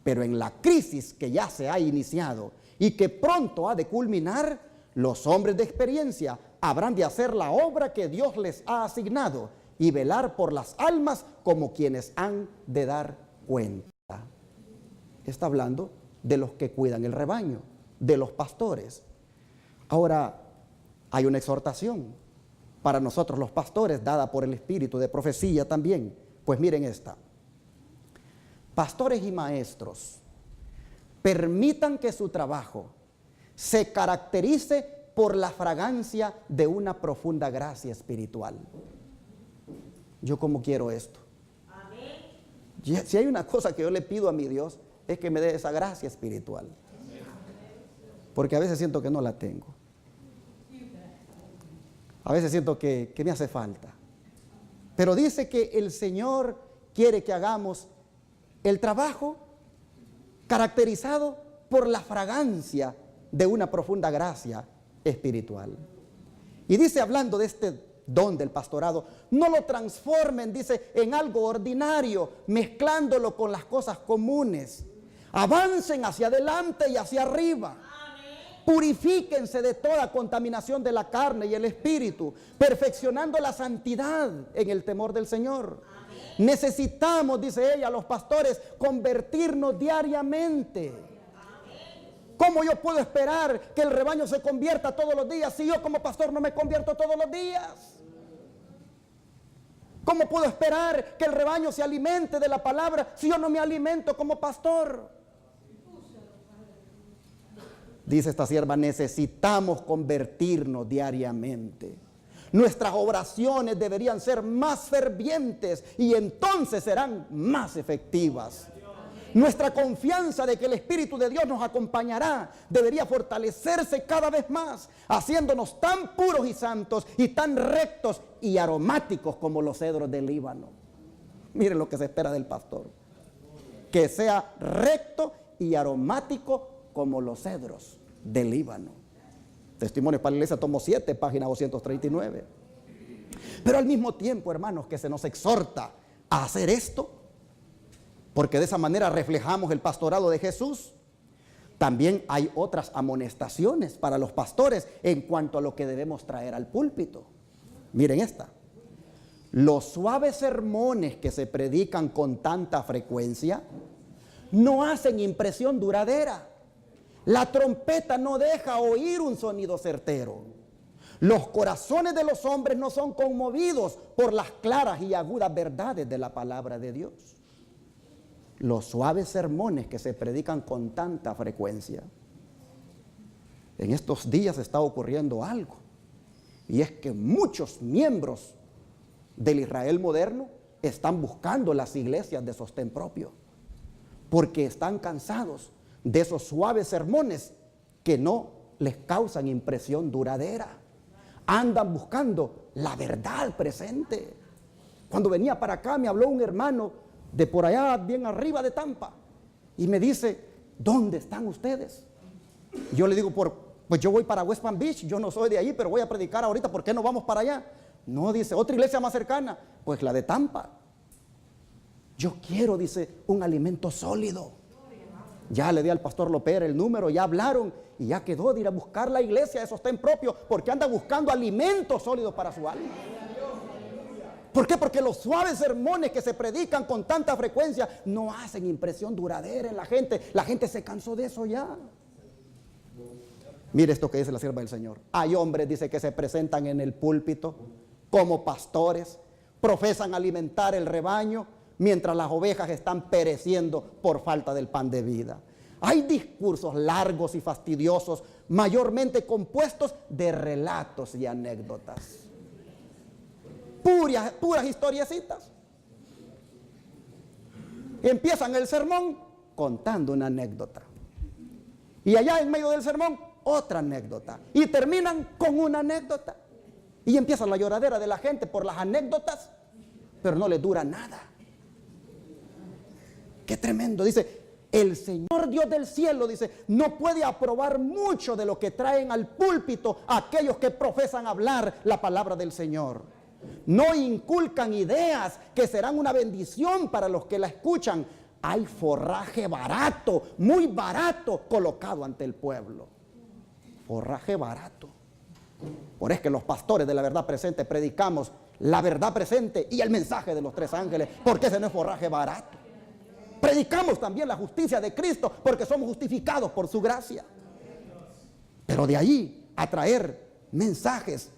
Pero en la crisis que ya se ha iniciado y que pronto ha de culminar, los hombres de experiencia habrán de hacer la obra que Dios les ha asignado y velar por las almas como quienes han de dar cuenta. Está hablando de los que cuidan el rebaño, de los pastores. Ahora, hay una exhortación para nosotros los pastores, dada por el Espíritu de profecía también. Pues miren esta. Pastores y maestros, permitan que su trabajo se caracterice por la fragancia de una profunda gracia espiritual. Yo como quiero esto. Amén. Si hay una cosa que yo le pido a mi Dios, es que me dé esa gracia espiritual. Porque a veces siento que no la tengo. A veces siento que me hace falta. Pero dice que el Señor quiere que hagamos el trabajo caracterizado por la fragancia de una profunda gracia espiritual. Y dice, hablando de este don del pastorado, no lo transformen, dice, en algo ordinario, mezclándolo con las cosas comunes. Avancen hacia adelante y hacia arriba. Purifíquense de toda contaminación de la carne y el espíritu, perfeccionando la santidad en el temor del Señor. Amén. Necesitamos, dice ella, los pastores, convertirnos diariamente. Amén. ¿Cómo yo puedo esperar que el rebaño se convierta todos los días si yo como pastor no me convierto todos los días? ¿Cómo puedo esperar que el rebaño se alimente de la palabra si yo no me alimento como pastor? Dice esta sierva, necesitamos convertirnos diariamente. Nuestras oraciones deberían ser más fervientes y entonces serán más efectivas. Nuestra confianza de que el Espíritu de Dios nos acompañará debería fortalecerse cada vez más, haciéndonos tan puros y santos y tan rectos y aromáticos como los cedros del Líbano. Miren lo que se espera del pastor. Que sea recto y aromático como los cedros del Líbano. Testimonios para la Iglesia, tomo 7, página 239. Pero al mismo tiempo, hermanos, que se nos exhorta a hacer esto, porque de esa manera reflejamos el pastorado de Jesús, también hay otras amonestaciones para los pastores en cuanto a lo que debemos traer al púlpito. Miren esta. Los suaves sermones que se predican con tanta frecuencia no hacen impresión duradera. La trompeta no deja oír un sonido certero. Los corazones de los hombres no son conmovidos por las claras y agudas verdades de la palabra de Dios. Los suaves sermones que se predican con tanta frecuencia. En estos días está ocurriendo algo, y es que muchos miembros del Israel moderno están buscando las iglesias de sostén propio, porque están cansados de esos suaves sermones que no les causan impresión duradera. Andan buscando la verdad presente. Cuando venía para acá me habló un hermano de por allá bien arriba de Tampa y me dice, ¿dónde están ustedes? Yo le digo, pues yo voy para West Palm Beach, yo no soy de ahí, pero voy a predicar ahorita, ¿por qué no vamos para allá? No, dice, otra iglesia más cercana, pues la de Tampa. Yo quiero, dice, un alimento sólido. Ya le di al pastor López el número, ya hablaron y ya quedó de ir a buscar la iglesia de sostén propio porque anda buscando alimento sólido para su alma. ¿Por qué? Porque los suaves sermones que se predican con tanta frecuencia no hacen impresión duradera en la gente. La gente se cansó de eso ya. Mire esto que dice la sierva del Señor. Hay hombres, dice, que se presentan en el púlpito como pastores, profesan alimentar el rebaño, mientras las ovejas están pereciendo por falta del pan de vida. Hay discursos largos y fastidiosos, mayormente compuestos de relatos y anécdotas. Puras historiecitas. Empiezan el sermón contando una anécdota. Y allá en medio del sermón, otra anécdota. Y terminan con una anécdota. Y empieza la lloradera de la gente por las anécdotas, pero no le dura nada. Qué tremendo, dice, el Señor Dios del cielo, dice, no puede aprobar mucho de lo que traen al púlpito aquellos que profesan hablar la palabra del Señor. No inculcan ideas que serán una bendición para los que la escuchan. hay forraje barato, muy barato, colocado ante el pueblo. Forraje barato. Por eso que los pastores de la verdad presente predicamos la verdad presente y el mensaje de los tres ángeles, porque ese no es forraje barato. Predicamos también la justicia de Cristo, porque somos justificados por su gracia. Pero de ahí a traer mensajes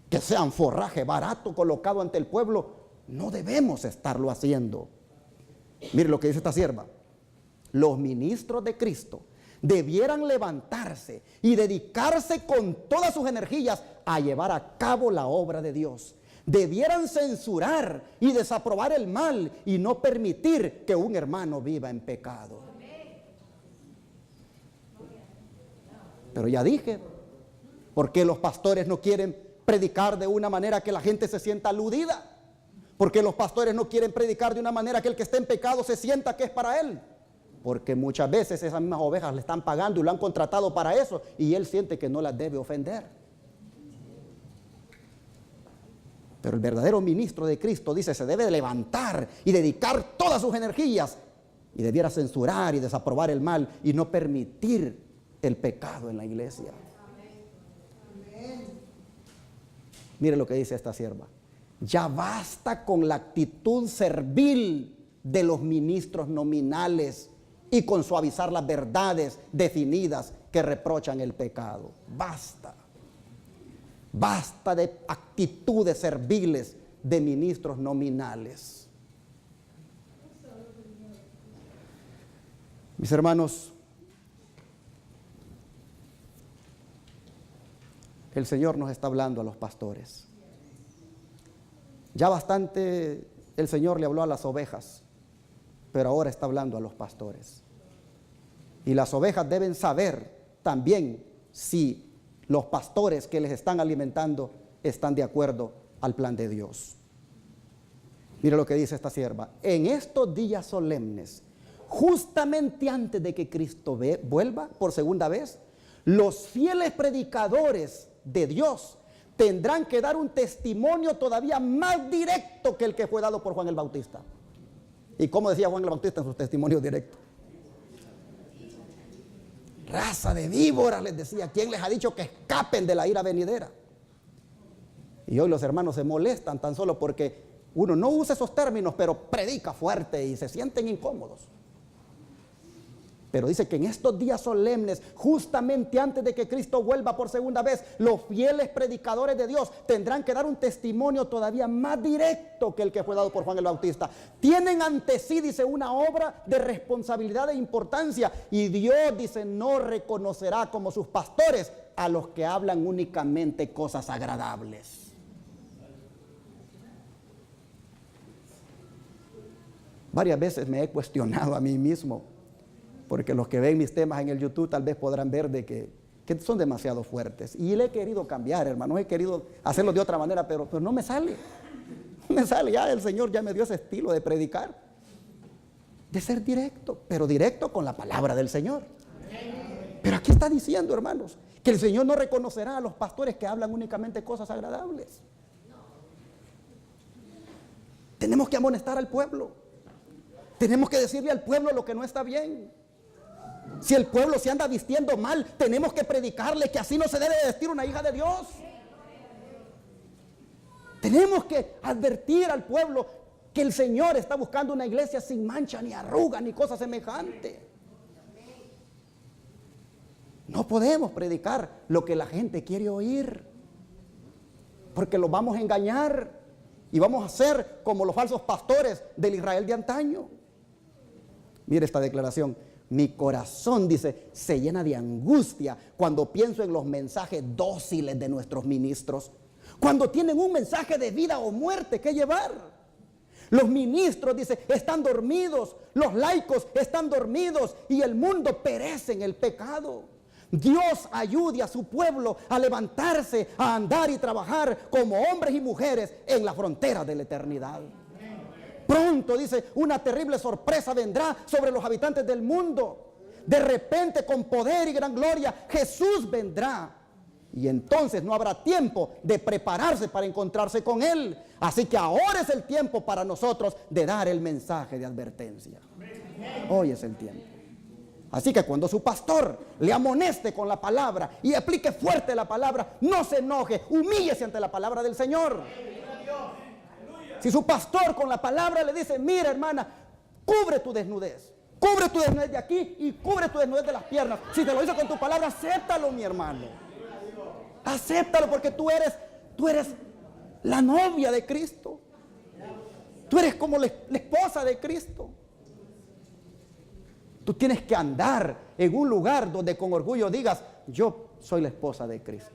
que sean forraje barato colocado ante el pueblo, no debemos estarlo haciendo. Mire lo que dice esta sierva. Los ministros de Cristo debieran levantarse y dedicarse con todas sus energías a llevar a cabo la obra de Dios. Debieran censurar y desaprobar el mal y no permitir que un hermano viva en pecado. Pero ya dije, ¿por qué los pastores no quieren predicar de una manera que la gente se sienta aludida? ¿Por qué los pastores no quieren predicar de una manera que el que esté en pecado se sienta que es para él? Porque muchas veces esas mismas ovejas le están pagando y lo han contratado para eso, y él siente que no las debe ofender. Pero el verdadero ministro de Cristo dice, se debe levantar y dedicar todas sus energías, y debiera censurar y desaprobar el mal y no permitir el pecado en la iglesia. Mire lo que dice esta sierva. Ya basta con la actitud servil de los ministros nominales y con suavizar las verdades definidas que reprochan el pecado. Basta. Basta de actitudes serviles de ministros nominales. Mis hermanos, el Señor nos está hablando a los pastores. Ya bastante el Señor le habló a las ovejas, pero ahora está hablando a los pastores. Y las ovejas deben saber también si los pastores que les están alimentando están de acuerdo al plan de Dios. Mire lo que dice esta sierva. En estos días solemnes, justamente antes de que Cristo vuelva por segunda vez, los fieles predicadores de Dios tendrán que dar un testimonio todavía más directo que el que fue dado por Juan el Bautista. ¿Y cómo decía Juan el Bautista en sus testimonios directos? Raza de víboras, les decía. ¿Quién les ha dicho que escapen de la ira venidera? Y hoy los hermanos se molestan tan solo porque uno no usa esos términos, pero predica fuerte y se sienten incómodos. Pero dice que en estos días solemnes, justamente antes de que Cristo vuelva por segunda vez, los fieles predicadores de Dios tendrán que dar un testimonio todavía más directo que el que fue dado por Juan el Bautista. Tienen ante sí, dice, una obra de responsabilidad e importancia, y Dios, dice, no reconocerá como sus pastores a los que hablan únicamente cosas agradables. Varias veces me he cuestionado a mí mismo, porque los que ven mis temas en el YouTube tal vez podrán ver de que son demasiado fuertes. Y le he querido cambiar, hermano, he querido hacerlo de otra manera, pero no me sale. No me sale, ya el Señor ya me dio ese estilo de predicar. De ser directo, pero directo con la palabra del Señor. Pero aquí está diciendo, hermanos, que el Señor no reconocerá a los pastores que hablan únicamente cosas agradables. Tenemos que amonestar al pueblo. Tenemos que decirle al pueblo lo que no está bien. Si el pueblo se anda vistiendo mal, tenemos que predicarle que así no se debe vestir una hija de Dios. Tenemos que advertir al pueblo que el Señor está buscando una iglesia sin mancha, ni arruga, ni cosa semejante. No podemos predicar lo que la gente quiere oír, porque los vamos a engañar y vamos a ser como los falsos pastores del Israel de antaño. Mire esta declaración. Mi corazón, dice, se llena de angustia cuando pienso en los mensajes dóciles de nuestros ministros, cuando tienen un mensaje de vida o muerte que llevar. Los ministros, dice, están dormidos, los laicos están dormidos y el mundo perece en el pecado. Dios ayude a su pueblo a levantarse, a andar y trabajar como hombres y mujeres en la frontera de la eternidad. Pronto, dice, una terrible sorpresa vendrá sobre los habitantes del mundo. De repente, con poder y gran gloria, Jesús vendrá. Y entonces no habrá tiempo de prepararse para encontrarse con Él. Así que ahora es el tiempo para nosotros de dar el mensaje de advertencia. Hoy es el tiempo. Así que cuando su pastor le amoneste con la palabra y aplique fuerte la palabra, no se enoje, humíllese ante la palabra del Señor. Si su pastor con la palabra le dice: mira, hermana, cubre tu desnudez de aquí y cubre tu desnudez de las piernas. Si te lo dice con tu palabra, acéptalo, mi hermano. Acéptalo, porque tú eres la novia de Cristo. Tú eres como la esposa de Cristo. Tú tienes que andar en un lugar donde con orgullo digas: yo soy la esposa de Cristo.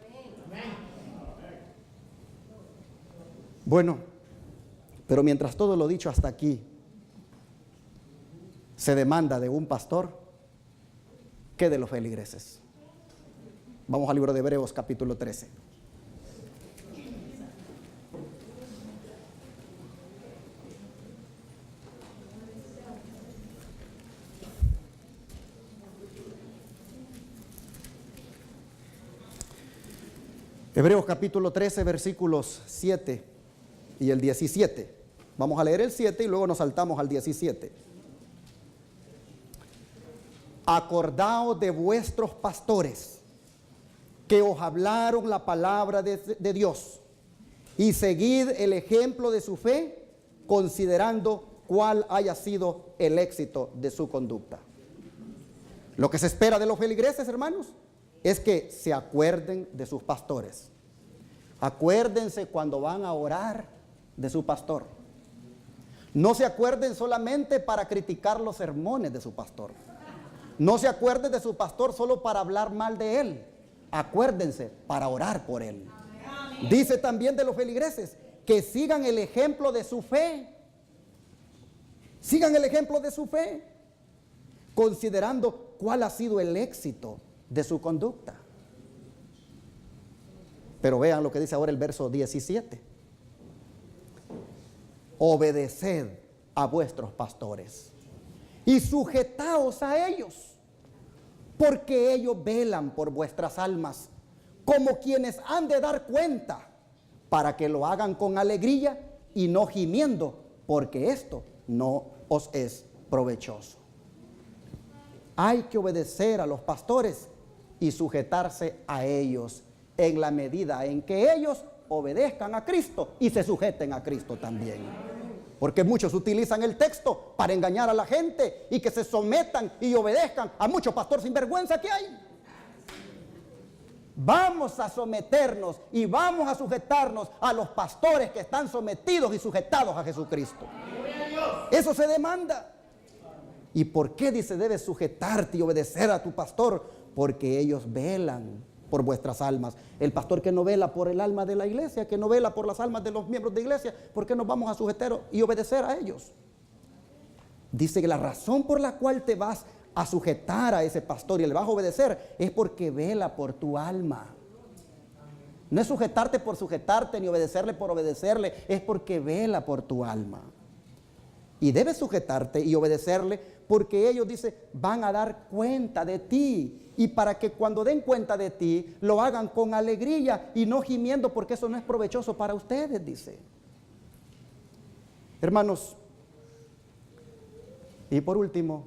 Bueno, pero mientras todo lo dicho hasta aquí se demanda de un pastor, ¿qué de los feligreses? Vamos al libro de Hebreos capítulo 13. Hebreos capítulo 13, versículos 7 y el 17. Vamos a leer el 7 y luego nos saltamos al 17. Acordaos de vuestros pastores que os hablaron la palabra de Dios, y seguid el ejemplo de su fe, considerando cuál haya sido el éxito de su conducta. Lo que se espera de los feligreses, hermanos, es que se acuerden de sus pastores. Acuérdense cuando van a orar de su pastor. No se acuerden solamente para criticar los sermones de su pastor. No se acuerden de su pastor solo para hablar mal de él. Acuérdense para orar por él. Dice también de los feligreses que sigan el ejemplo de su fe. Sigan el ejemplo de su fe, considerando cuál ha sido el éxito de su conducta. Pero vean lo que dice ahora el verso 17. Obedeced a vuestros pastores y sujetaos a ellos, porque ellos velan por vuestras almas, como quienes han de dar cuenta, para que lo hagan con alegría y no gimiendo, porque esto no os es provechoso. Hay que obedecer a los pastores y sujetarse a ellos en la medida en que ellos obedezcan a Cristo y se sujeten a Cristo también. Porque muchos utilizan el texto para engañar a la gente y que se sometan y obedezcan a muchos pastores sinvergüenza que hay. Vamos a someternos y vamos a sujetarnos a los pastores que están sometidos y sujetados a Jesucristo. Eso se demanda. ¿Y por qué dice debes sujetarte y obedecer a tu pastor? Porque ellos velan por vuestras almas. El pastor que no vela por el alma de la iglesia, que no vela por las almas de los miembros de iglesia, ¿por qué nos vamos a sujetar y obedecer a ellos? Dice que la razón por la cual te vas a sujetar a ese pastor y le vas a obedecer es porque vela por tu alma. No es sujetarte por sujetarte ni obedecerle por obedecerle, es porque vela por tu alma. Y debes sujetarte y obedecerle porque ellos, dice, van a dar cuenta de ti. Y para que cuando den cuenta de ti, lo hagan con alegría y no gimiendo, porque eso no es provechoso para ustedes, dice. Hermanos, y por último,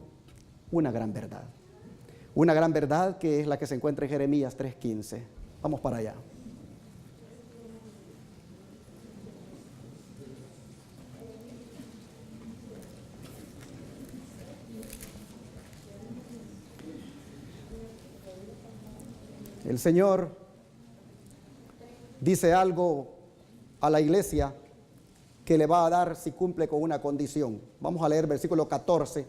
una gran verdad. Una gran verdad que es la que se encuentra en Jeremías 3:15. Vamos para allá. El Señor dice algo a la iglesia que le va a dar si cumple con una condición. Vamos a leer versículo 14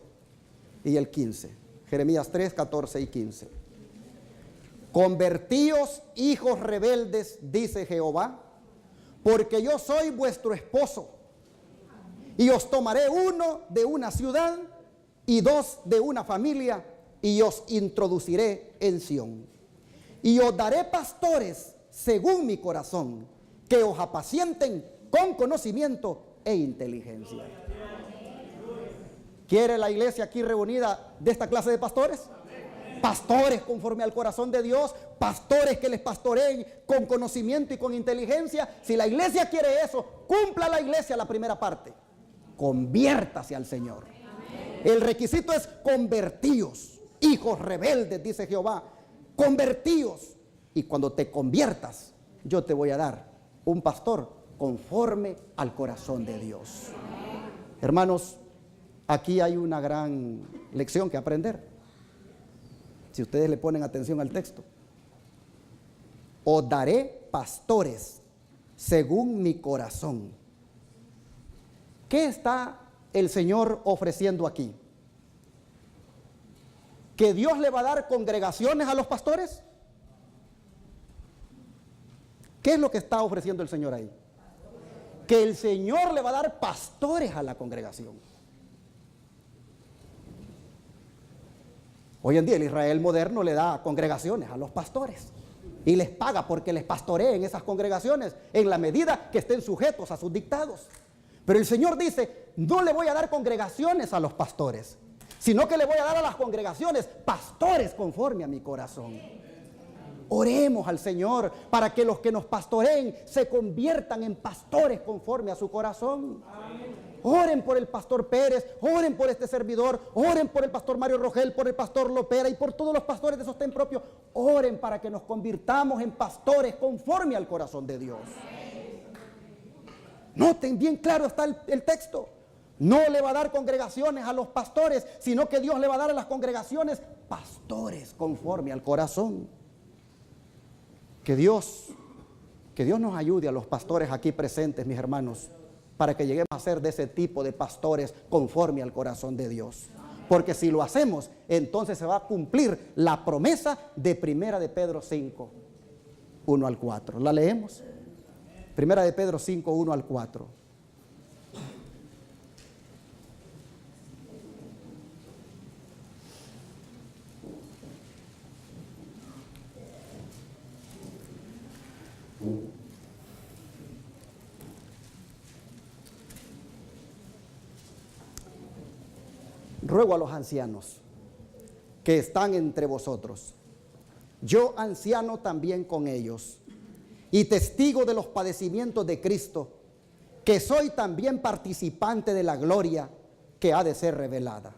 y el 15. Jeremías 3, 14 y 15. Convertíos, hijos rebeldes, dice Jehová, porque yo soy vuestro esposo, y os tomaré uno de una ciudad y dos de una familia, y os introduciré en Sión. Y os daré pastores según mi corazón, que os apacienten con conocimiento e inteligencia. ¿Quiere la iglesia aquí reunida de esta clase de pastores? Pastores conforme al corazón de Dios, pastores que les pastoreen con conocimiento y con inteligencia. Si la iglesia quiere eso, cumpla la iglesia la primera parte. Conviértase al Señor. El requisito es convertíos, hijos rebeldes, dice Jehová, convertíos. Y cuando te conviertas, yo te voy a dar un pastor conforme al corazón de Dios. Hermanos, aquí hay una gran lección que aprender. Si ustedes le ponen atención al texto. Os daré pastores según mi corazón. ¿Qué está el Señor ofreciendo aquí? ¿Que Dios le va a dar congregaciones a los pastores? ¿Qué es lo que está ofreciendo el Señor ahí? Que el Señor le va a dar pastores a la congregación. Hoy en día el Israel moderno le da congregaciones a los pastores y les paga porque les pastoreen esas congregaciones en la medida que estén sujetos a sus dictados. Pero el Señor dice, no le voy a dar congregaciones a los pastores, sino que le voy a dar a las congregaciones pastores conforme a mi corazón. Oremos al Señor para que los que nos pastoreen se conviertan en pastores conforme a su corazón. Oren por el pastor Pérez, oren por este servidor, oren por el pastor Mario Rogel, por el pastor Lopera y por todos los pastores de sostén propio. Oren para que nos convirtamos en pastores conforme al corazón de Dios. Noten, bien claro está el texto. No le va a dar congregaciones a los pastores, sino que Dios le va a dar a las congregaciones pastores conforme al corazón. Que Dios nos ayude a los pastores aquí presentes, mis hermanos, para que lleguemos a ser de ese tipo de pastores conforme al corazón de Dios. Porque si lo hacemos, entonces se va a cumplir la promesa de Primera de Pedro 5, 1 al 4. ¿La leemos? Primera de Pedro 5, 1 al 4. Ruego a los ancianos que están entre vosotros, yo anciano también con ellos, y testigo de los padecimientos de Cristo, que soy también participante de la gloria que ha de ser revelada.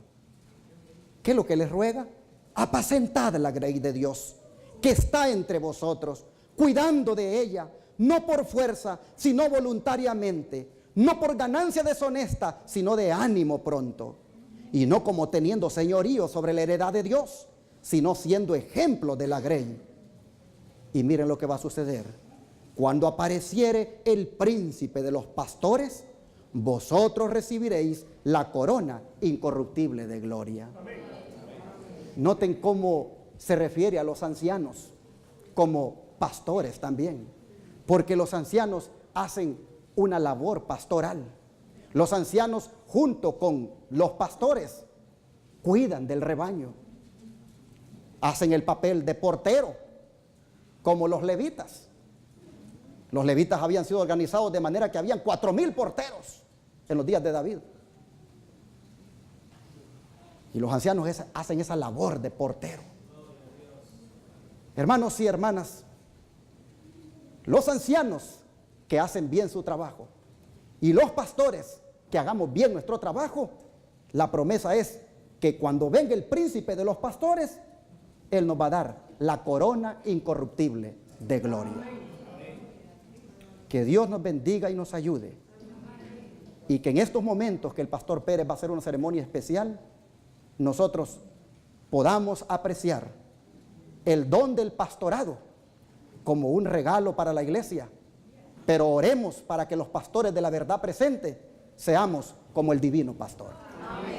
¿Qué es lo que les ruega? Apacentad la grey de Dios, que está entre vosotros, cuidando de ella, no por fuerza, sino voluntariamente, no por ganancia deshonesta, sino de ánimo pronto, y no como teniendo señorío sobre la heredad de Dios, sino siendo ejemplo de la grey. Y miren lo que va a suceder. Cuando apareciere el príncipe de los pastores, vosotros recibiréis la corona incorruptible de gloria. Noten cómo se refiere a los ancianos como pastores también, porque los ancianos hacen una labor pastoral. Los ancianos, junto con los pastores, cuidan del rebaño, hacen el papel de portero, como los levitas. Los levitas habían sido organizados de manera que habían 4,000 porteros en los días de David. Y los ancianos hacen esa labor de portero. Hermanos y hermanas, los ancianos que hacen bien su trabajo y los pastores que hagamos bien nuestro trabajo, la promesa es que cuando venga el príncipe de los pastores, Él nos va a dar la corona incorruptible de gloria. Que Dios nos bendiga y nos ayude. Y que en estos momentos que el pastor Pérez va a hacer una ceremonia especial, nosotros podamos apreciar el don del pastorado como un regalo para la iglesia. Pero oremos para que los pastores de la verdad presente seamos como el divino pastor. Amén.